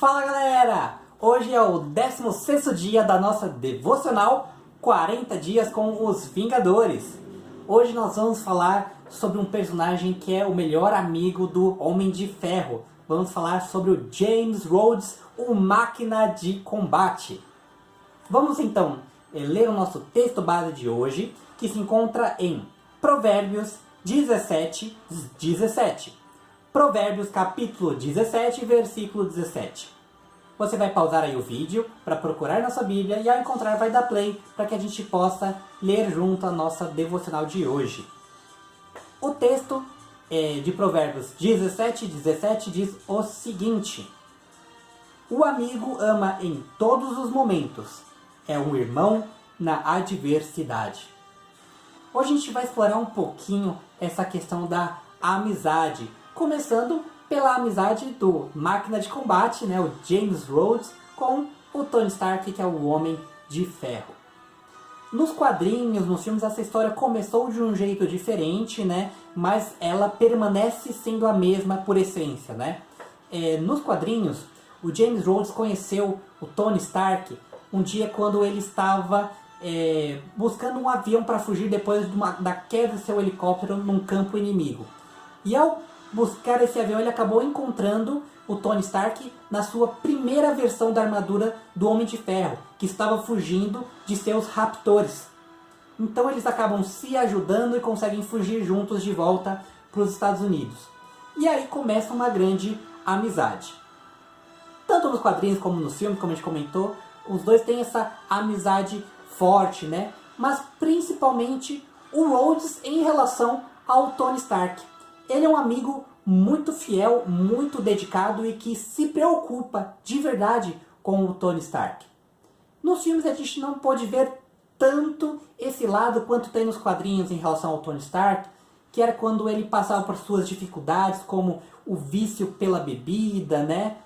Fala galera! Hoje é o 16º dia da nossa devocional 40 dias com os Vingadores. Hoje nós vamos falar sobre um personagem que é o melhor amigo do Homem de Ferro. Vamos falar sobre o James Rhodes, o Máquina de Combate. Vamos então ler o nosso texto base de hoje, que se encontra em Provérbios 17:17. Provérbios capítulo 17, versículo 17. Você vai pausar aí o vídeo para procurar na sua Bíblia e ao encontrar vai dar play para que a gente possa ler junto a nossa devocional de hoje. O texto de Provérbios 17:17 diz o seguinte: o amigo ama em todos os momentos, é um irmão na adversidade. Hoje a gente vai explorar um pouquinho essa questão da amizade, começando pela amizade do Máquina de Combate, né, o James Rhodes, com o Tony Stark, que é o Homem de Ferro. Nos quadrinhos, nos filmes, essa história começou de um jeito diferente, né, mas ela permanece sendo a mesma por essência, né? Nos quadrinhos, o James Rhodes conheceu o Tony Stark um dia quando ele estava buscando um avião para fugir depois da queda de seu helicóptero num campo inimigo. E ao buscar esse avião, ele acabou encontrando o Tony Stark na sua primeira versão da armadura do Homem de Ferro, que estava fugindo de seus raptores. Então eles acabam se ajudando e conseguem fugir juntos de volta para os Estados Unidos. E aí começa uma grande amizade. Tanto nos quadrinhos como nos filmes, como a gente comentou, os dois têm essa amizade forte, né? Mas principalmente o Rhodes em relação ao Tony Stark. Ele é um amigo muito fiel, muito dedicado e que se preocupa de verdade com o Tony Stark. Nos filmes a gente não pôde ver tanto esse lado quanto tem nos quadrinhos em relação ao Tony Stark, que era quando ele passava por suas dificuldades, como o vício pela bebida, né?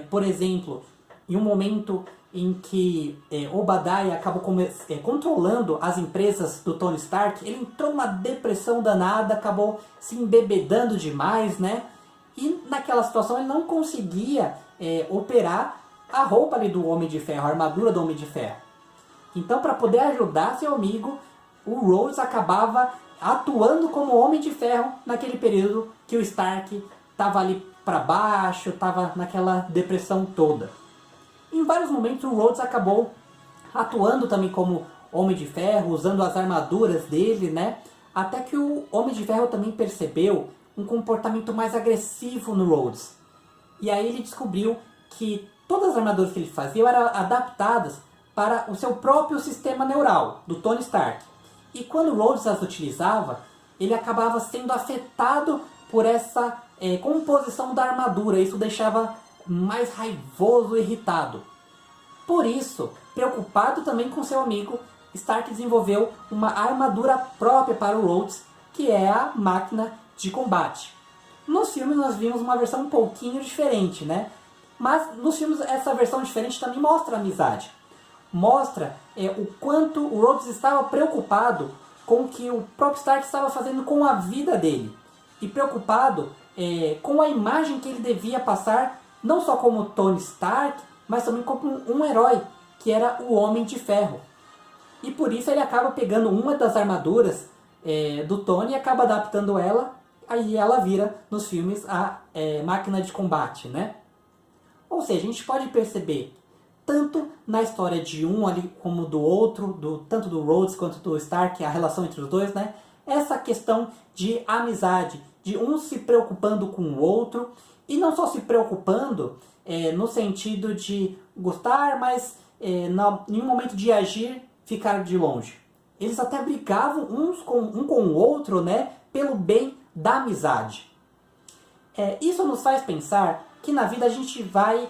Por exemplo, em um momento em que Obadiah acabou controlando as empresas do Tony Stark, ele entrou numa depressão danada, acabou se embebedando demais, né? E naquela situação ele não conseguia operar a roupa ali do Homem de Ferro, a armadura do Homem de Ferro. Então, para poder ajudar seu amigo, o Rhodes acabava atuando como Homem de Ferro naquele período que o Stark estava ali para baixo, estava naquela depressão toda. Em vários momentos o Rhodes acabou atuando também como Homem de Ferro, usando as armaduras dele, né? Até que o Homem de Ferro também percebeu um comportamento mais agressivo no Rhodes. E aí ele descobriu que todas as armaduras que ele fazia eram adaptadas para o seu próprio sistema neural, do Tony Stark. E quando o Rhodes as utilizava, ele acabava sendo afetado por essa composição da armadura. Isso deixava mais raivoso e irritado. Por isso, preocupado também com seu amigo, Stark desenvolveu uma armadura própria para o Rhodes, que é a Máquina de Combate. Nos filmes nós vimos uma versão um pouquinho diferente, né? Mas nos filmes essa versão diferente também mostra a amizade. Mostra o quanto o Rhodes estava preocupado com o que o próprio Stark estava fazendo com a vida dele. E preocupado com a imagem que ele devia passar, não só como Tony Stark, mas também como um herói, que era o Homem de Ferro. E por isso ele acaba pegando uma das armaduras do Tony e acaba adaptando ela, aí ela vira nos filmes a Máquina de Combate, né? Ou seja, a gente pode perceber, tanto na história de um ali como do outro, tanto do Rhodes quanto do Stark, a relação entre os dois, né? Essa questão de amizade, de um se preocupando com o outro, e não só se preocupando no sentido de gostar, mas em um momento de agir, ficar de longe. Eles até brigavam um com o outro, né, pelo bem da amizade. Isso nos faz pensar que na vida a gente vai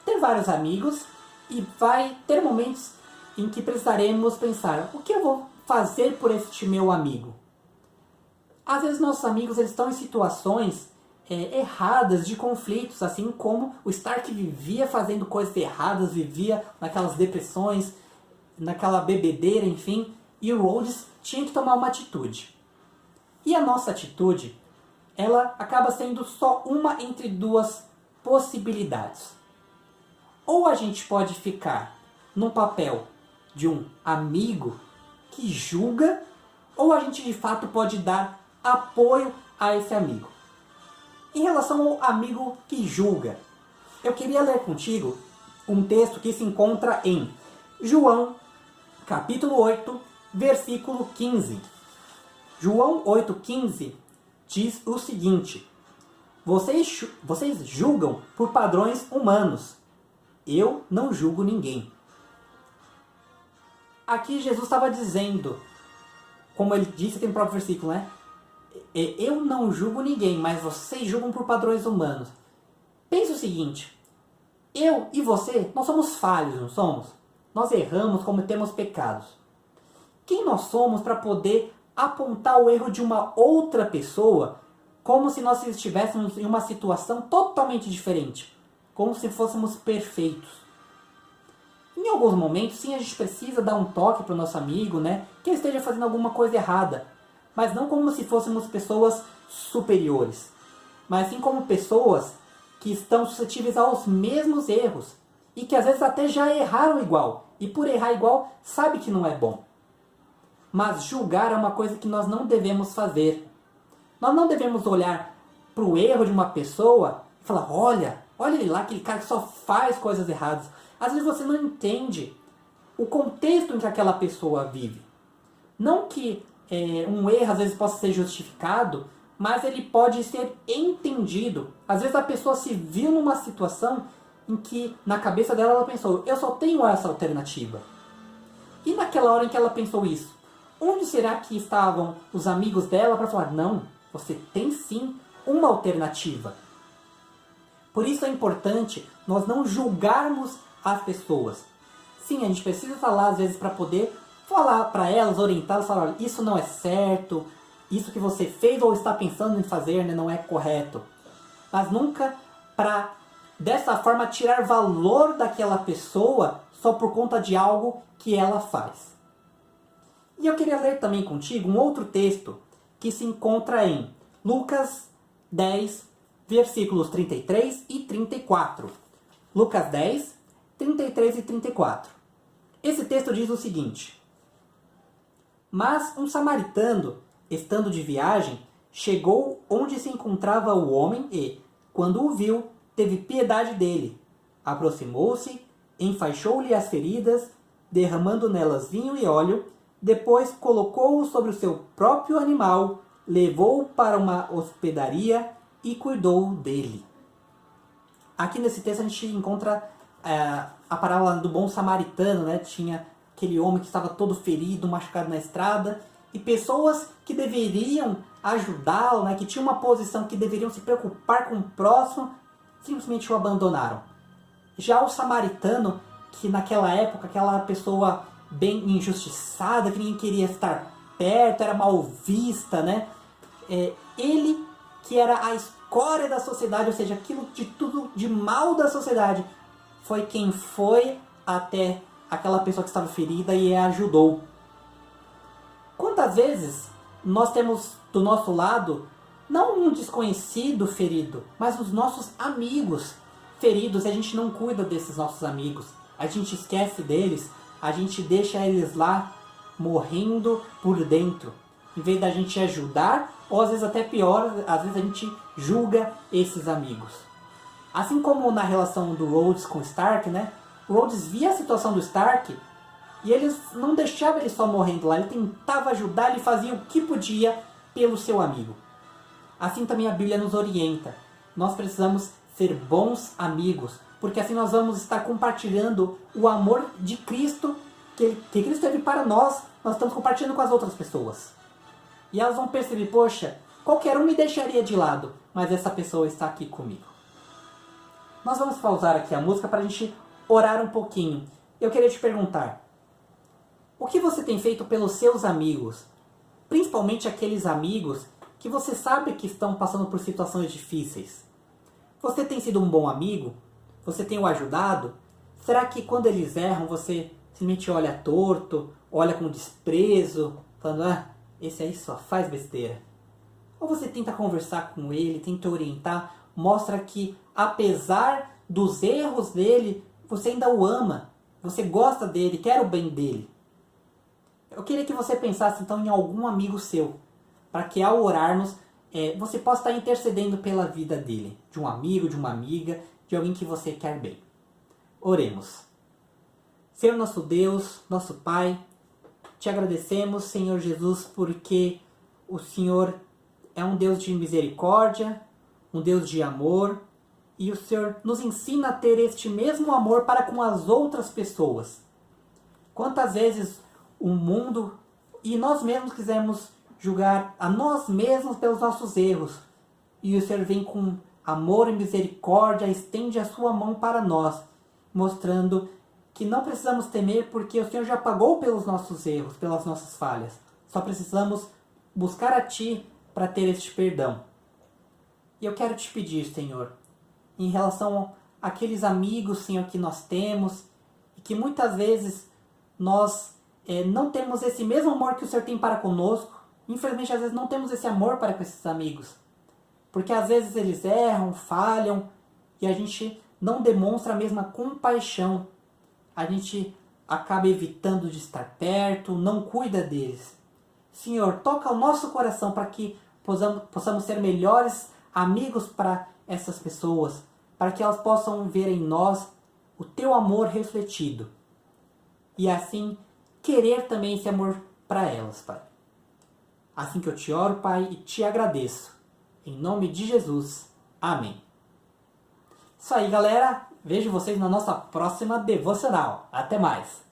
ter vários amigos e vai ter momentos em que precisaremos pensar: o que eu vou fazer por este meu amigo? Às vezes nossos amigos eles estão em situações erradas, de conflitos, assim como o Stark vivia fazendo coisas erradas, vivia naquelas depressões, naquela bebedeira, enfim, e o Rhodes tinha que tomar uma atitude. E a nossa atitude, ela acaba sendo só uma entre duas possibilidades. Ou a gente pode ficar no papel de um amigo que julga, ou a gente de fato pode dar apoio a esse amigo. Em relação ao amigo que julga, eu queria ler contigo um texto que se encontra em João, capítulo 8, versículo 15. João 8,15 diz o seguinte: vocês julgam por padrões humanos. Eu não julgo ninguém. Aqui Jesus estava dizendo, como ele disse aqui no próprio versículo, né? Eu não julgo ninguém, mas vocês julgam por padrões humanos. Pensa o seguinte: eu e você, nós somos falhos, não somos? Nós erramos, cometemos pecados. Quem nós somos para poder apontar o erro de uma outra pessoa como se nós estivéssemos em uma situação totalmente diferente? Como se fôssemos perfeitos. Em alguns momentos, sim, a gente precisa dar um toque para o nosso amigo, né? Que ele esteja fazendo alguma coisa errada. Mas não como se fôssemos pessoas superiores. Mas sim como pessoas que estão suscetíveis aos mesmos erros. E que às vezes até já erraram igual. E por errar igual, sabe que não é bom. Mas julgar é uma coisa que nós não devemos fazer. Nós não devemos olhar para o erro de uma pessoa e falar: olha ele lá, aquele cara que só faz coisas erradas. Às vezes você não entende o contexto em que aquela pessoa vive. Não que um erro às vezes possa ser justificado, mas ele pode ser entendido. Às vezes a pessoa se viu numa situação em que na cabeça dela ela pensou: eu só tenho essa alternativa. E naquela hora em que ela pensou isso, onde será que estavam os amigos dela para falar: não, você tem sim uma alternativa? Por isso é importante nós não julgarmos as pessoas. Sim, a gente precisa falar às vezes para poder falar para elas, orientá-las, falar: olha, isso não é certo, isso que você fez ou está pensando em fazer, né, não é correto. Mas nunca para, dessa forma, tirar valor daquela pessoa só por conta de algo que ela faz. E eu queria ler também contigo um outro texto que se encontra em Lucas 10, versículos 33 e 34. Lucas 10, 33 e 34. Esse texto diz o seguinte: mas um samaritano, estando de viagem, chegou onde se encontrava o homem e, quando o viu, teve piedade dele. Aproximou-se, enfaixou-lhe as feridas, derramando nelas vinho e óleo, depois colocou-o sobre o seu próprio animal, levou-o para uma hospedaria e cuidou dele. Aqui nesse texto a gente encontra a parábola do bom samaritano, né? Tinha aquele homem que estava todo ferido, machucado na estrada, e pessoas que deveriam ajudá-lo, né? Que tinham uma posição que deveriam se preocupar com o próximo, simplesmente o abandonaram. Já o samaritano, que naquela época, aquela pessoa bem injustiçada, que ninguém queria estar perto, era mal vista, né? Ele, que era a escória da sociedade, ou seja, aquilo de tudo de mal da sociedade, foi quem foi até aquela pessoa que estava ferida e a ajudou. Quantas vezes nós temos do nosso lado não um desconhecido ferido, mas os nossos amigos feridos, e a gente não cuida desses nossos amigos, a gente esquece deles, a gente deixa eles lá morrendo por dentro, em vez da gente ajudar, ou às vezes até pior, às vezes a gente julga esses amigos. Assim como na relação do Rhodes com o Stark, né? O Rhodes via a situação do Stark e ele não deixava ele só morrendo lá, ele tentava ajudar, ele fazia o que podia pelo seu amigo. Assim também a Bíblia nos orienta. Nós precisamos ser bons amigos, porque assim nós vamos estar compartilhando o amor de Cristo que Cristo teve para nós estamos compartilhando com as outras pessoas. E elas vão perceber: poxa, qualquer um me deixaria de lado, mas essa pessoa está aqui comigo. Nós vamos pausar aqui a música para a gente orar um pouquinho. Eu queria te perguntar: o que você tem feito pelos seus amigos? Principalmente aqueles amigos que você sabe que estão passando por situações difíceis. Você tem sido um bom amigo? Você tem o ajudado? Será que quando eles erram você simplesmente olha torto, olha com desprezo, falando: esse aí só faz besteira? Ou você tenta conversar com ele, tenta orientar, mostra que apesar dos erros dele, você ainda o ama, você gosta dele, quer o bem dele. Eu queria que você pensasse então em algum amigo seu, para que ao orarmos, você possa estar intercedendo pela vida dele, de um amigo, de uma amiga, de alguém que você quer bem. Oremos. Senhor nosso Deus, nosso Pai, te agradecemos, Senhor Jesus, porque o Senhor é um Deus de misericórdia, um Deus de amor, e o Senhor nos ensina a ter este mesmo amor para com as outras pessoas. Quantas vezes o mundo e nós mesmos quisemos julgar a nós mesmos pelos nossos erros, e o Senhor vem com amor e misericórdia, estende a sua mão para nós, mostrando que não precisamos temer porque o Senhor já pagou pelos nossos erros, pelas nossas falhas. Só precisamos buscar a Ti para ter este perdão. E eu quero te pedir, Senhor, em relação àqueles amigos, Senhor, que nós temos, e que muitas vezes nós não temos esse mesmo amor que o Senhor tem para conosco. Infelizmente, às vezes não temos esse amor para com esses amigos. Porque às vezes eles erram, falham, e a gente não demonstra a mesma compaixão. A gente acaba evitando de estar perto, não cuida deles. Senhor, toca o nosso coração para que possamos ser melhores amigos para essas pessoas, para que elas possam ver em nós o Teu amor refletido. E assim, querer também esse amor para elas, Pai. Assim que eu te oro, Pai, e te agradeço. Em nome de Jesus. Amém. Isso aí, galera. Vejo vocês na nossa próxima devocional. Até mais!